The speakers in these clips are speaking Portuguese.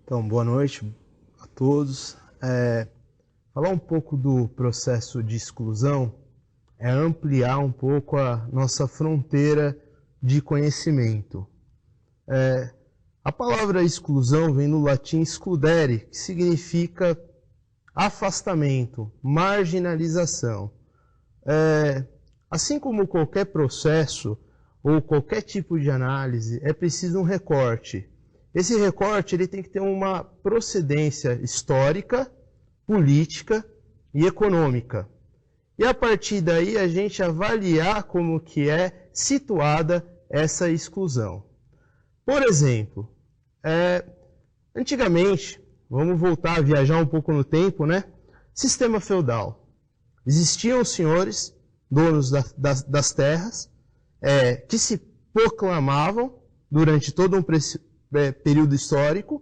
Então, boa noite a todos. Falar um pouco do processo de exclusão é ampliar um pouco a nossa fronteira de conhecimento. A palavra exclusão vem do latim excludere, que significa afastamento, marginalização. Assim como qualquer processo ou qualquer tipo de análise, é preciso um recorte. Esse recorte ele tem que ter uma procedência histórica, política e econômica. E a partir daí a gente avaliar como que é situada essa exclusão. Por exemplo, antigamente, vamos voltar a viajar um pouco no tempo, né? Sistema feudal. Existiam os senhores, donos das terras, que se proclamavam durante todo um período histórico.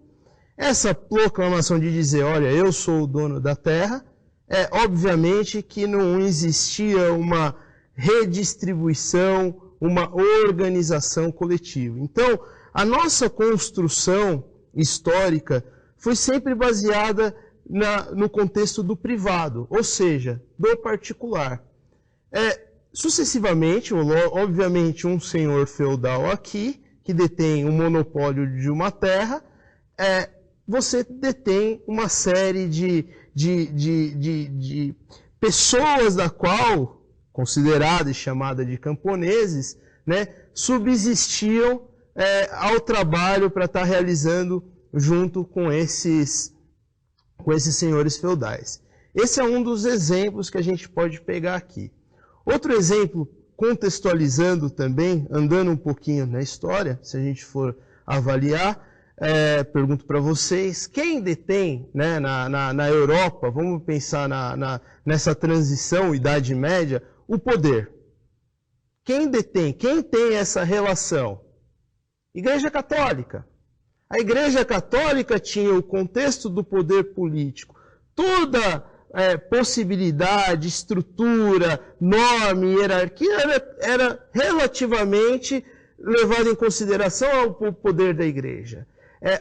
Essa proclamação de dizer, olha, eu sou o dono da terra, obviamente que não existia uma redistribuição, uma organização coletiva. Então, a nossa construção histórica foi sempre baseada no contexto do privado, ou seja, do particular. Sucessivamente, obviamente, um senhor feudal aqui, que detém o monopólio de uma terra, você detém uma série de pessoas da qual, consideradas e chamadas de camponeses, né, subsistiam ao trabalho para estar realizando junto com esses senhores feudais. Esse é um dos exemplos que a gente pode pegar aqui. Outro exemplo, contextualizando também, andando um pouquinho na história, se a gente for avaliar, pergunto para vocês, quem detém, né, na Europa, vamos pensar nessa transição, Idade Média, o poder? Quem detém? Quem tem essa relação? Igreja Católica. A Igreja Católica tinha o contexto do poder político, toda possibilidade, estrutura, norma, hierarquia era relativamente levada em consideração ao poder da igreja.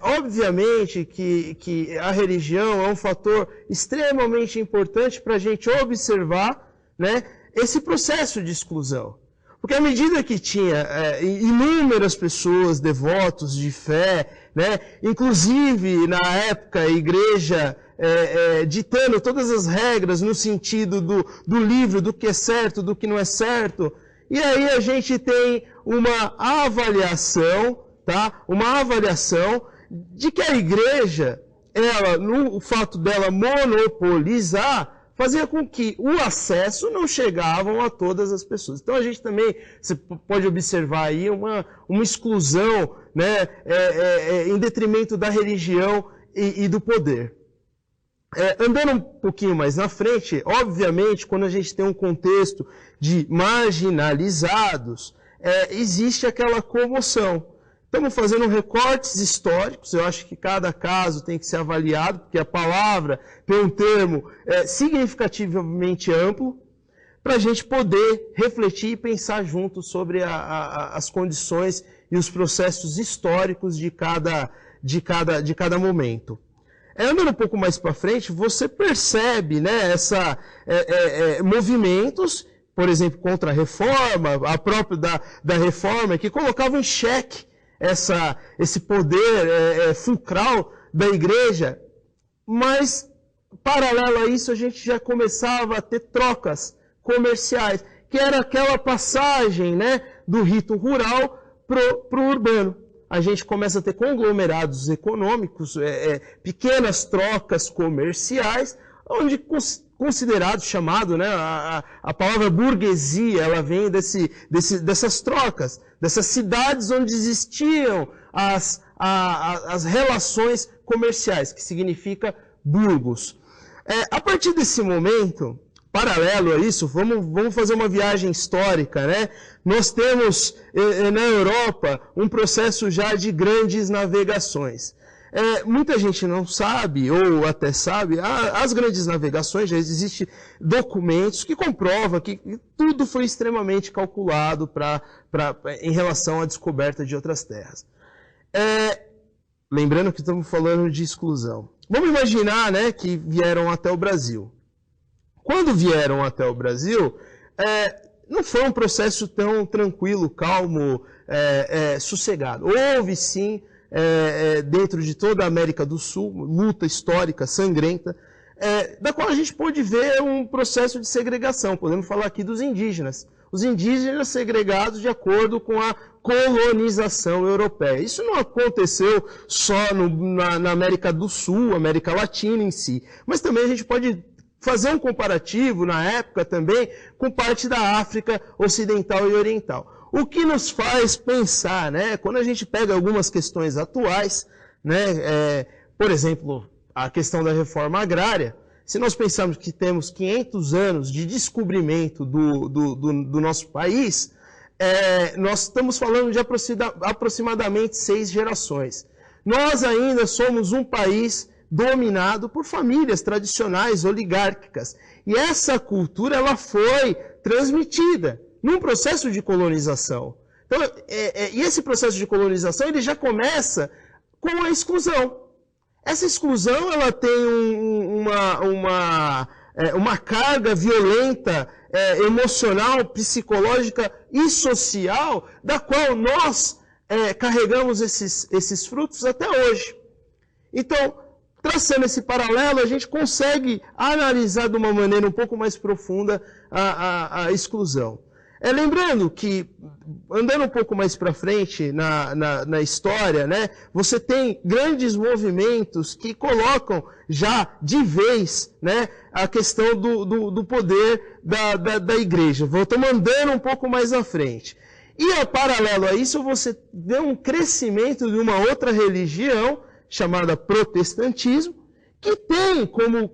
Obviamente que a religião é um fator extremamente importante para a gente observar, né, esse processo de exclusão. Porque à medida que tinha inúmeras pessoas, devotos de fé, né, inclusive na época a igreja ditando todas as regras no sentido do livro, do que é certo, do que não é certo. E aí a gente tem uma avaliação, tá? Uma avaliação de que a igreja, no fato dela monopolizar, fazia com que o acesso não chegavam a todas as pessoas. Então a gente também, você pode observar aí uma exclusão, né, em detrimento da religião e do poder. Andando um pouquinho mais na frente, obviamente, quando a gente tem um contexto de marginalizados, existe aquela comoção. Estamos fazendo recortes históricos, eu acho que cada caso tem que ser avaliado, porque a palavra tem um termo significativamente amplo, para a gente poder refletir e pensar junto sobre as condições e os processos históricos de cada momento. Andando um pouco mais para frente, você percebe, né, movimentos, por exemplo, contra a reforma, a própria da reforma, que colocavam em xeque esse poder fulcral da igreja, mas, paralelo a isso, a gente já começava a ter trocas comerciais, que era aquela passagem, né, do rito rural para o urbano. A gente começa a ter conglomerados econômicos, pequenas trocas comerciais, onde considerado, chamado, né, a palavra burguesia, ela vem dessas trocas, dessas cidades onde existiam as relações comerciais, que significa burgos. A partir desse momento, paralelo a isso, vamos fazer uma viagem histórica, né? Nós temos na Europa um processo já de grandes navegações. Muita gente não sabe, ou até sabe, as grandes navegações, já existem documentos que comprovam que tudo foi extremamente calculado em relação à descoberta de outras terras. Lembrando que estamos falando de exclusão. Vamos imaginar, né, que vieram até o Brasil. Quando vieram até o Brasil, não foi um processo tão tranquilo, calmo, sossegado. Houve, sim, dentro de toda a América do Sul, luta histórica, sangrenta, da qual a gente pôde ver um processo de segregação. Podemos falar aqui dos indígenas. Os indígenas segregados de acordo com a colonização europeia. Isso não aconteceu só na América do Sul, América Latina em si, mas também a gente pode fazer um comparativo, na época também, com parte da África Ocidental e Oriental. O que nos faz pensar, né, quando a gente pega algumas questões atuais, né, por exemplo, a questão da reforma agrária, se nós pensarmos que temos 500 anos de descobrimento do nosso país, nós estamos falando de aproximadamente 6 gerações. Nós ainda somos um país dominado por famílias tradicionais, oligárquicas. E essa cultura ela foi transmitida num processo de colonização. Então, e esse processo de colonização ele já começa com a exclusão. Essa exclusão ela tem uma carga violenta, emocional, psicológica e social, da qual nós carregamos esses frutos até hoje. Então, traçando esse paralelo, a gente consegue analisar de uma maneira um pouco mais profunda a exclusão. Lembrando que, andando um pouco mais para frente na história, né, você tem grandes movimentos que colocam já de vez, né, a questão do poder da igreja. Estamos andando um pouco mais à frente. E, paralelo a isso, você vê um crescimento de uma outra religião, chamada protestantismo, que tem como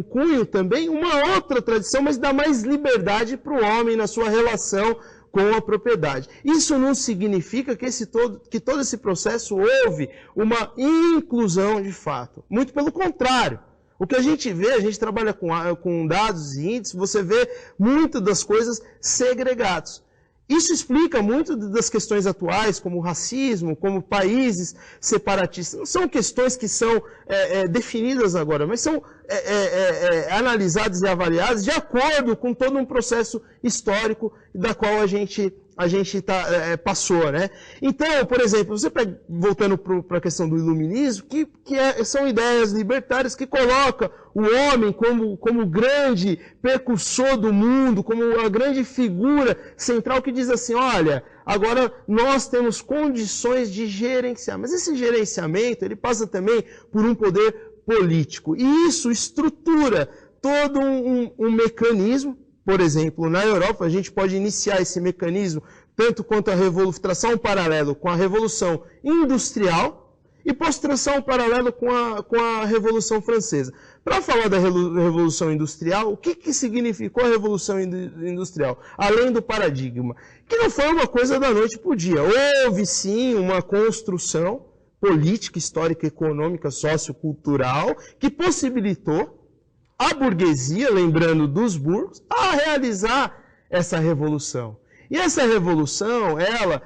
cunho também uma outra tradição, mas dá mais liberdade para o homem na sua relação com a propriedade. Isso não significa que todo esse processo houve uma inclusão de fato. Muito pelo contrário. O que a gente vê, a gente trabalha com dados e índices, você vê muitas das coisas segregadas. Isso explica muito das questões atuais, como o racismo, como países separatistas. Não são questões que são definidas agora, mas são analisadas e avaliadas de acordo com todo um processo histórico da qual a gente passou, né? Então, por exemplo, você voltando para a questão do iluminismo, são ideias libertárias que colocam o homem como grande precursor do mundo, como a grande figura central que diz assim, olha, agora nós temos condições de gerenciar. Mas esse gerenciamento, ele passa também por um poder político. E isso estrutura todo um mecanismo. Por exemplo, na Europa, a gente pode iniciar esse mecanismo tanto quanto traçar um paralelo com a Revolução Industrial e posso traçar um paralelo com a Revolução Francesa. Para falar da Revolução Industrial, o que significou a Revolução Industrial? Além do paradigma, que não foi uma coisa da noite para o dia. Houve, sim, uma construção política, histórica, econômica, sociocultural, que possibilitou a burguesia, lembrando dos burgos, a realizar essa revolução. E essa revolução, ela,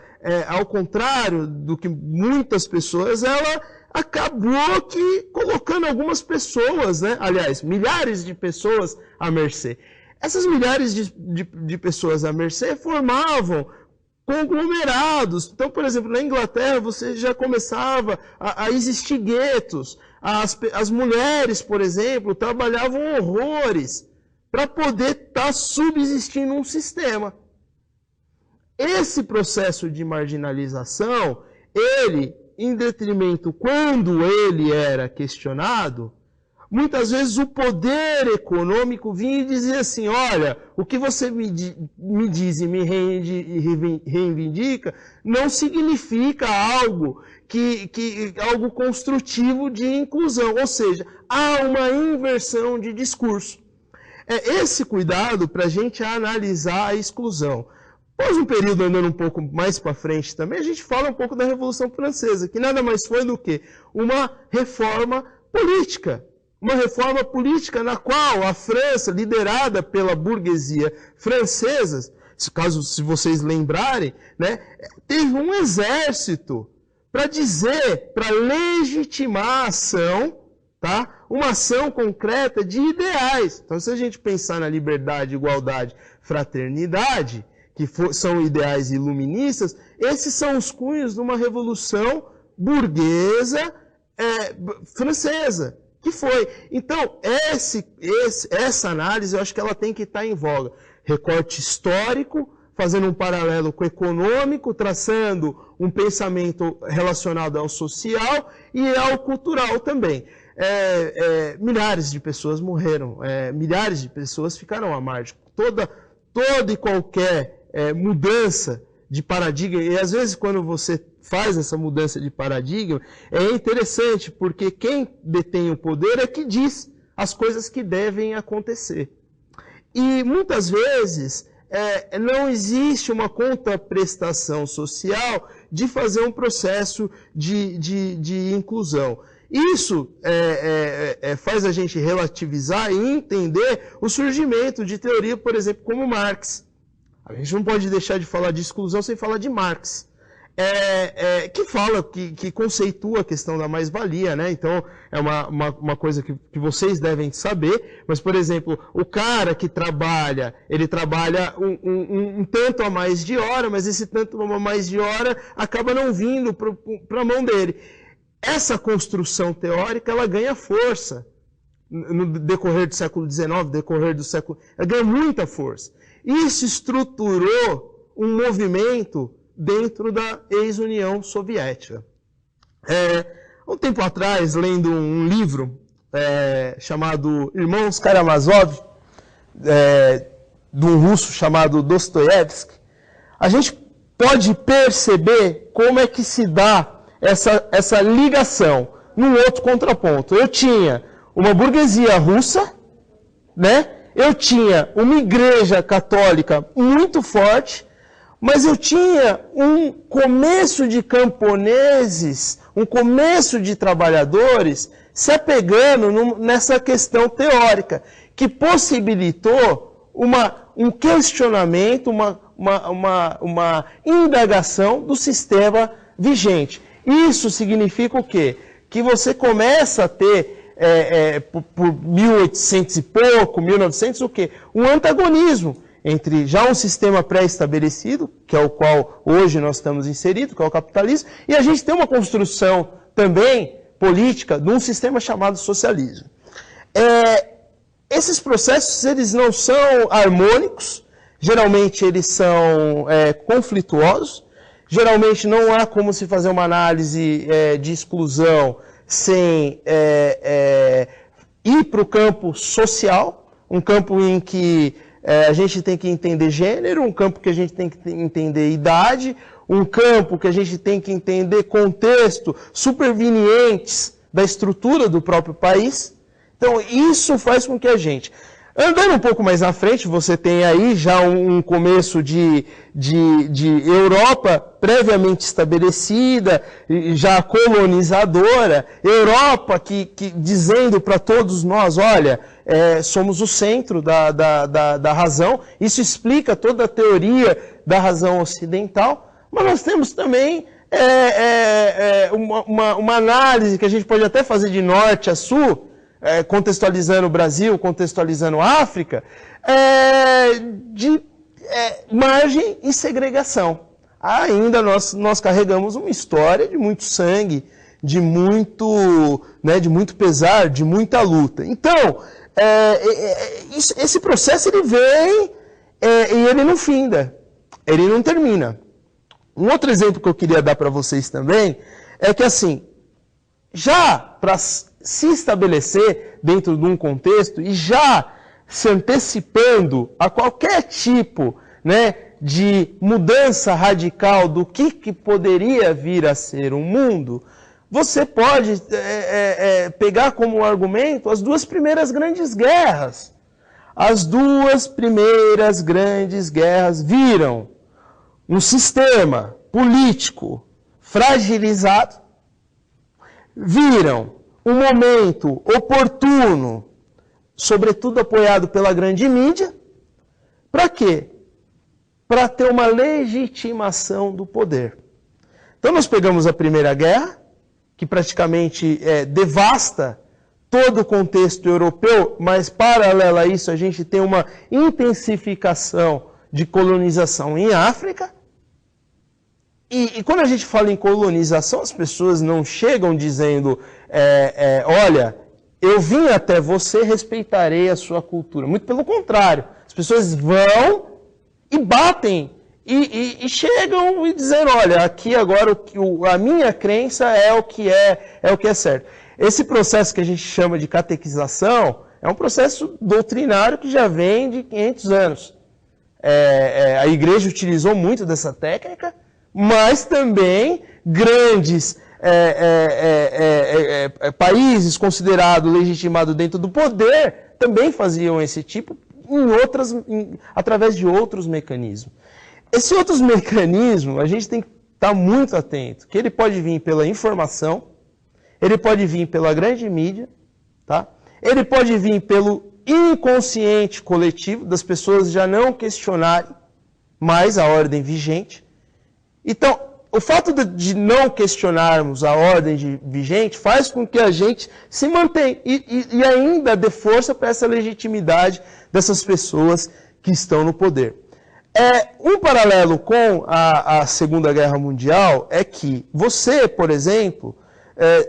ao contrário do que muitas pessoas, ela acabou colocando algumas pessoas, né? Aliás, milhares de pessoas à mercê. Essas milhares de pessoas à mercê formavam conglomerados. Então, por exemplo, na Inglaterra, você já começava a existir guetos. As mulheres, por exemplo, trabalhavam horrores para poder estar subsistindo um sistema. Esse processo de marginalização, ele, em detrimento, quando ele era questionado, muitas vezes o poder econômico vinha e dizia assim, olha, o que você me diz e me reivindica não significa algo algo construtivo de inclusão, ou seja, há uma inversão de discurso. Esse cuidado para a gente analisar a exclusão. Após um período andando um pouco mais para frente também, a gente fala um pouco da Revolução Francesa, que nada mais foi do que uma reforma política. Uma reforma política na qual a França, liderada pela burguesia francesa, se vocês lembrarem, né, teve um exército para dizer, para legitimar a ação, tá? Uma ação concreta de ideais. Então, se a gente pensar na liberdade, igualdade, fraternidade, que são ideais iluministas, esses são os cunhos de uma revolução burguesa francesa, que foi. Então, essa análise, eu acho que ela tem que estar em voga. Recorte histórico, fazendo um paralelo com o econômico, traçando um pensamento relacionado ao social e ao cultural também. Milhares de pessoas morreram, milhares de pessoas ficaram à margem. Toda e qualquer mudança de paradigma, e às vezes quando você faz essa mudança de paradigma, é interessante, porque quem detém o poder é que diz as coisas que devem acontecer. E muitas vezes não existe uma contraprestação social de fazer um processo de inclusão. Isso faz a gente relativizar e entender o surgimento de teoria, por exemplo, como Marx. A gente não pode deixar de falar de exclusão sem falar de Marx. Que fala, que conceitua a questão da mais-valia, né? Então, é uma coisa que vocês devem saber, mas, por exemplo, o cara que trabalha, ele trabalha um tanto a mais de hora, mas esse tanto a mais de hora acaba não vindo para a mão dele. Essa construção teórica, ela ganha força no decorrer do século XIX, decorrer do século... Ela ganha muita força. Isso estruturou um movimento dentro da ex-União Soviética. Um tempo atrás, lendo um livro chamado Irmãos Karamazov, de um russo chamado Dostoiévski, a gente pode perceber como é que se dá essa ligação num outro contraponto. Eu tinha uma burguesia russa, né? Eu tinha uma igreja católica muito forte, mas eu tinha um começo de camponeses, um começo de trabalhadores se apegando nessa questão teórica, que possibilitou um questionamento, uma indagação do sistema vigente. Isso significa o quê? Que você começa a ter, por 1800 e pouco, 1900, o quê? Um antagonismo entre já um sistema pré-estabelecido, que é o qual hoje nós estamos inseridos, que é o capitalismo, e a gente tem uma construção também política de um sistema chamado socialismo. Esses processos, eles não são harmônicos, geralmente eles são conflituosos, geralmente não há como se fazer uma análise de exclusão sem ir para o campo social, um campo em que a gente tem que entender gênero, um campo que a gente tem que entender idade, um campo que a gente tem que entender contexto supervenientes da estrutura do próprio país. Então, isso faz com que a gente... Andando um pouco mais na frente, você tem aí já um começo de Europa previamente estabelecida, já colonizadora, Europa que dizendo para todos nós, olha, somos o centro da razão, isso explica toda a teoria da razão ocidental, mas nós temos também uma análise que a gente pode até fazer de norte a sul, contextualizando o Brasil, contextualizando a África, de margem e segregação. Ainda nós carregamos uma história de muito sangue, de muito pesar, de muita luta. Então, esse processo ele vem e ele não finda, ele não termina. Um outro exemplo que eu queria dar para vocês também é que, assim, já para se estabelecer dentro de um contexto e já se antecipando a qualquer tipo, né, de mudança radical do que poderia vir a ser um mundo, você pode pegar como argumento as duas primeiras grandes guerras. As duas primeiras grandes guerras viram um sistema político fragilizado, viram um momento oportuno, sobretudo apoiado pela grande mídia, para quê? Para ter uma legitimação do poder. Então nós pegamos a Primeira Guerra, que praticamente devasta todo o contexto europeu, mas paralela a isso a gente tem uma intensificação de colonização em África. E quando a gente fala em colonização, as pessoas não chegam dizendo, olha, eu vim até você, respeitarei a sua cultura. Muito pelo contrário, as pessoas vão e batem e chegam e dizendo, olha, aqui agora a minha crença é o que é certo. Esse processo que a gente chama de catequização é um processo doutrinário que já vem de 500 anos. A igreja utilizou muito dessa técnica, mas também grandes países considerados legitimados dentro do poder também faziam esse tipo através de outros mecanismos. Esses outros mecanismos, a gente tem que estar muito atento, que ele pode vir pela informação, ele pode vir pela grande mídia, tá? Ele pode vir pelo inconsciente coletivo, das pessoas já não questionarem mais a ordem vigente. Então, o fato de não questionarmos a ordem vigente faz com que a gente se mantenha e ainda dê força para essa legitimidade dessas pessoas que estão no poder. Um paralelo com a Segunda Guerra Mundial é que você, por exemplo,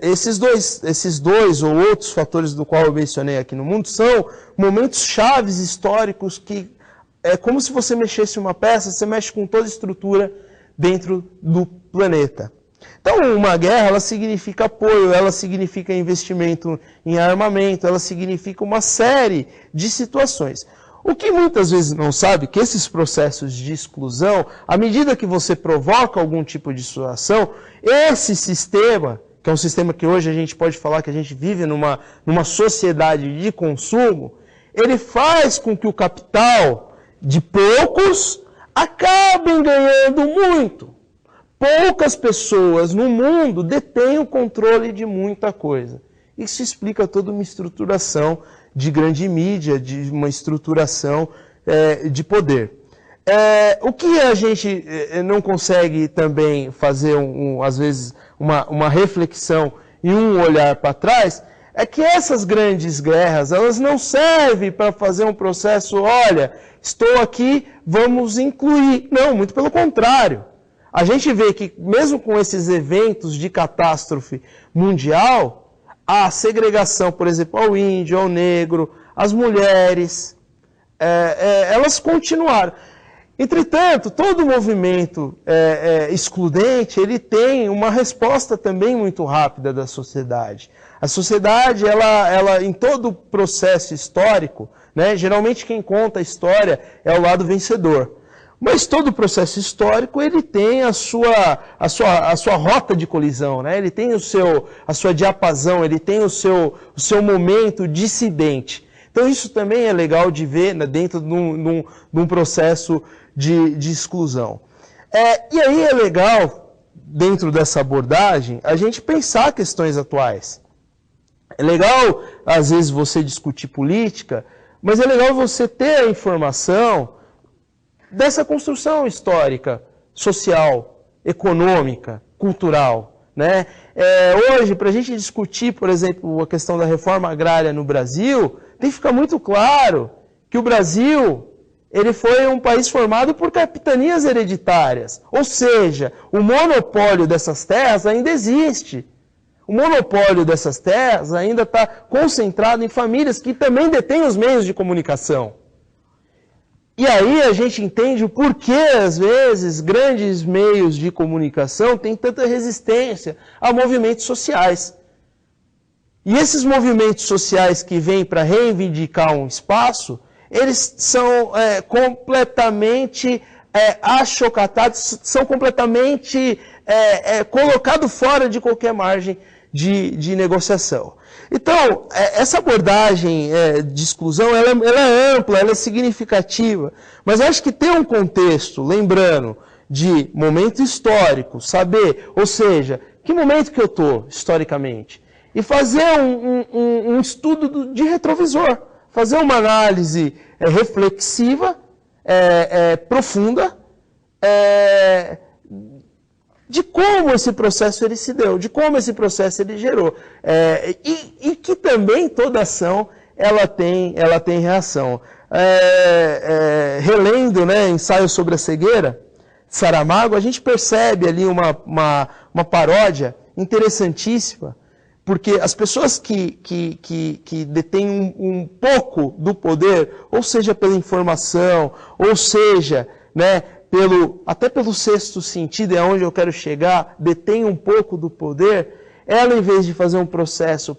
esses dois ou outros fatores do qual eu mencionei aqui no mundo são momentos chaves históricos que é como se você mexesse uma peça, você mexe com toda a estrutura dentro do planeta. Então, uma guerra, ela significa apoio, ela significa investimento em armamento, ela significa uma série de situações. O que muitas vezes não sabe, que esses processos de exclusão, à medida que você provoca algum tipo de situação, esse sistema, que é um sistema que hoje a gente pode falar que a gente vive numa sociedade de consumo, ele faz com que o capital de poucos acabem ganhando muito. Poucas pessoas no mundo detêm o controle de muita coisa. Isso explica toda uma estruturação de grande mídia, de uma estruturação de poder. O que a gente não consegue também fazer, às vezes, uma reflexão e um olhar para trás, é que essas grandes guerras, elas não servem para fazer um processo, olha, estou aqui, vamos incluir. Não, muito pelo contrário. A gente vê que, mesmo com esses eventos de catástrofe mundial, a segregação, por exemplo, ao índio, ao negro, às mulheres, elas continuaram. Entretanto, todo movimento excludente, ele tem uma resposta também muito rápida da sociedade. A sociedade, ela em todo o processo histórico, né, geralmente quem conta a história é o lado vencedor. Mas todo o processo histórico, ele tem a sua rota de colisão, né? Ele tem a sua diapasão, ele tem o seu momento dissidente. Então isso também é legal de ver, né, dentro de um processo de exclusão. E aí é legal, dentro dessa abordagem, a gente pensar questões atuais. É legal, às vezes, você discutir política, mas é legal você ter a informação dessa construção histórica, social, econômica, cultural, né? Hoje, para a gente discutir, por exemplo, a questão da reforma agrária no Brasil, tem que ficar muito claro que o Brasil, ele foi um país formado por capitanias hereditárias. Ou seja, o monopólio dessas terras ainda existe. O monopólio dessas terras ainda está concentrado em famílias que também detêm os meios de comunicação. E aí a gente entende o porquê, às vezes, grandes meios de comunicação têm tanta resistência a movimentos sociais. E esses movimentos sociais que vêm para reivindicar um espaço, eles são completamente achocatados, são completamente colocados fora de qualquer margem de negociação. Então, essa abordagem de exclusão, ela é ampla, ela é significativa, mas eu acho que tem um contexto, lembrando, de momento histórico, saber, ou seja, que momento que eu estou, historicamente, e fazer um estudo de retrovisor, fazer uma análise reflexiva, profunda, de como esse processo ele se deu, de como esse processo ele gerou. E que também toda ação ela tem reação. Relendo, né, Ensaio sobre a Cegueira, Saramago, a gente percebe ali uma paródia interessantíssima, porque as pessoas que detêm um pouco do poder, ou seja pela informação, ou seja, né, até pelo sexto sentido, é onde eu quero chegar, detém um pouco do poder, ela, em vez de fazer um processo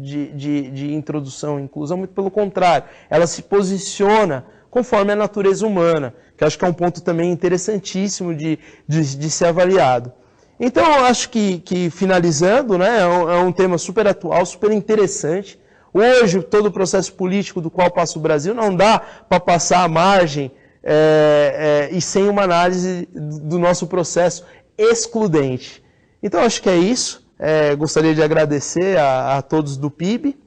de introdução e inclusão, muito pelo contrário, ela se posiciona conforme a natureza humana, que acho que é um ponto também interessantíssimo de ser avaliado. Então, eu acho que finalizando, né, é um tema super atual, super interessante. Hoje, todo o processo político do qual passa o Brasil não dá para passar à margem e sem uma análise do nosso processo excludente. Então, acho que é isso. Gostaria de agradecer a todos do PIB.